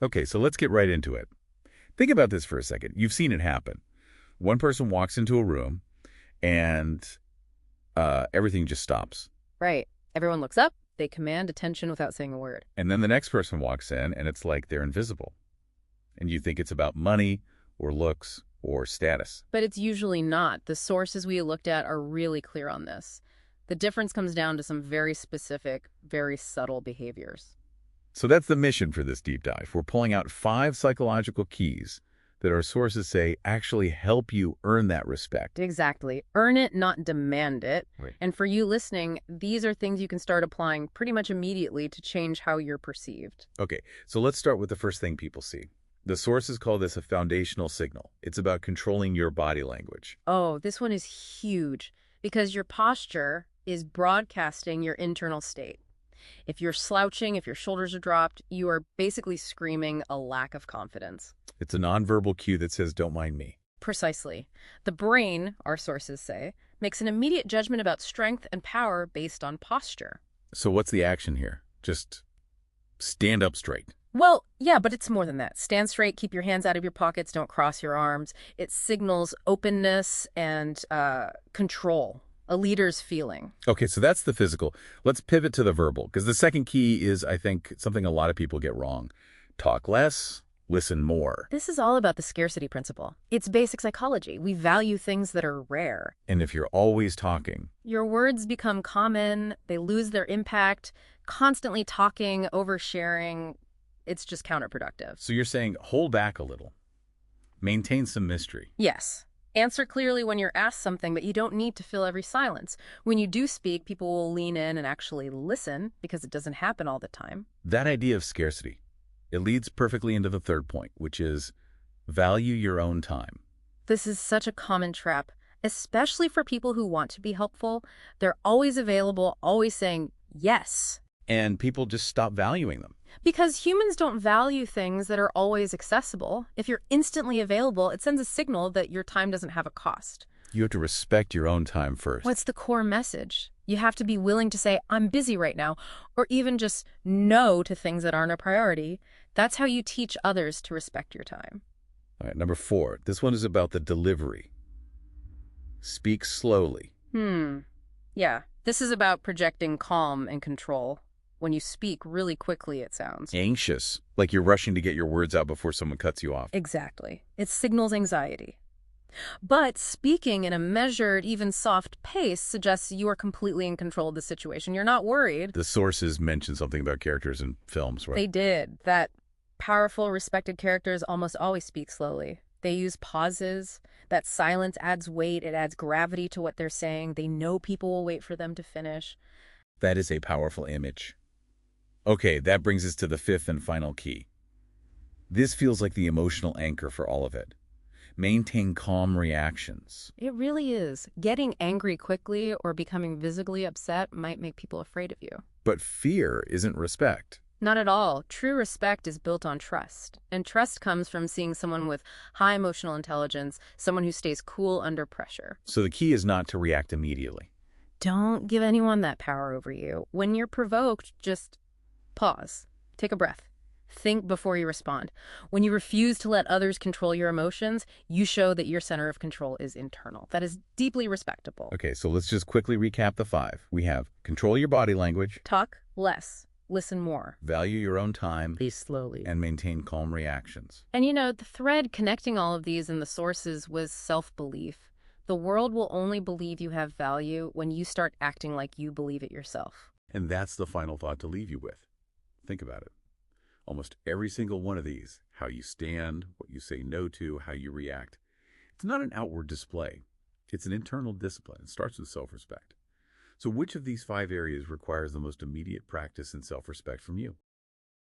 Okay, so let's get right into it. Think about this for a second. You've seen it happen. One person walks into a room and everything just stops. Right. Everyone looks up. They command attention without saying a word. And then the next person walks in and it's like they're invisible. And you think it's about money or looks or status. But it's usually not. The sources we looked at are really clear on this. The difference comes down to some very specific, very subtle behaviors. So that's the mission for this deep dive. We're pulling out 5 psychological keys that our sources say actually help you earn that respect. Exactly. Earn it, not demand it. Right. And for you listening, these are things you can start applying pretty much immediately to change how you're perceived. Okay, so let's start with the first thing people see. The sources call this a foundational signal. It's about controlling your body language. Oh, this one is huge because your posture is broadcasting your internal state. If you're slouching, if your shoulders are dropped, you are basically screaming a lack of confidence. It's a nonverbal cue that says, don't mind me. Precisely. The brain, our sources say, makes an immediate judgment about strength and power based on posture. So what's the action here? Just stand up straight. Well, yeah, but it's more than that. Stand straight, keep your hands out of your pockets, don't cross your arms. It signals openness and control, a leader's feeling. Okay, so that's the physical. Let's pivot to the verbal, because the second key is, I think, something a lot of people get wrong. Talk less, listen more. This is all about the scarcity principle. It's basic psychology. We value things that are rare. And if you're always talking, Your words become common, they lose their impact. Constantly talking, oversharing, it's just counterproductive. so you're saying hold back a little. Maintain some mystery. Yes. Answer clearly when you're asked something, but you don't need to fill every silence. When you do speak, people will lean in and actually listen because it doesn't happen all the time. That idea of scarcity, it leads perfectly into the third point, which is value your own time. This is such a common trap, especially for people who want to be helpful. They're always available, always saying yes. And people just stop valuing them. Because humans don't value things that are always accessible. If you're instantly available, it sends a signal that your time doesn't have a cost. You have to respect your own time first. What's the core message? You have to be willing to say, I'm busy right now, or even just no to things that aren't a priority. That's how you teach others to respect your time. All right, number 4. This one is about the delivery. Speak slowly. Yeah, this is about projecting calm and control. When you speak really quickly, it sounds. Anxious, like you're rushing to get your words out before someone cuts you off. Exactly. It signals anxiety. But speaking in a measured, even soft pace suggests you are completely in control of the situation. You're not worried. The sources mention something about characters in films, right? They did. That powerful, respected characters almost always speak slowly. They use pauses. That silence adds weight. It adds gravity to what they're saying. They know people will wait for them to finish. That is a powerful image. Okay, that brings us to the 5th and final key. This feels like the emotional anchor for all of it. Maintain calm reactions. It really is. Getting angry quickly or becoming visibly upset might make people afraid of you. But fear isn't respect. Not at all. True respect is built on trust. And trust comes from seeing someone with high emotional intelligence, someone who stays cool under pressure. So the key is not to react immediately. Don't give anyone that power over you. When you're provoked, just pause. Take a breath. Think before you respond. When you refuse to let others control your emotions, you show that your center of control is internal. That is deeply respectable. Okay, so let's just quickly recap the 5. We have control your body language, Talk less. Listen more. value your own time, Be slowly. and maintain calm reactions. And you know, the thread connecting all of these in the sources was self-belief. The world will only believe you have value when you start acting like you believe it yourself. And that's the final thought to leave you with. Think about it. Almost every single one of these, how you stand, what you say no to, how you react, it's not an outward display. It's an internal discipline. It starts with self-respect. So which of these 5 areas requires the most immediate practice in self-respect from you?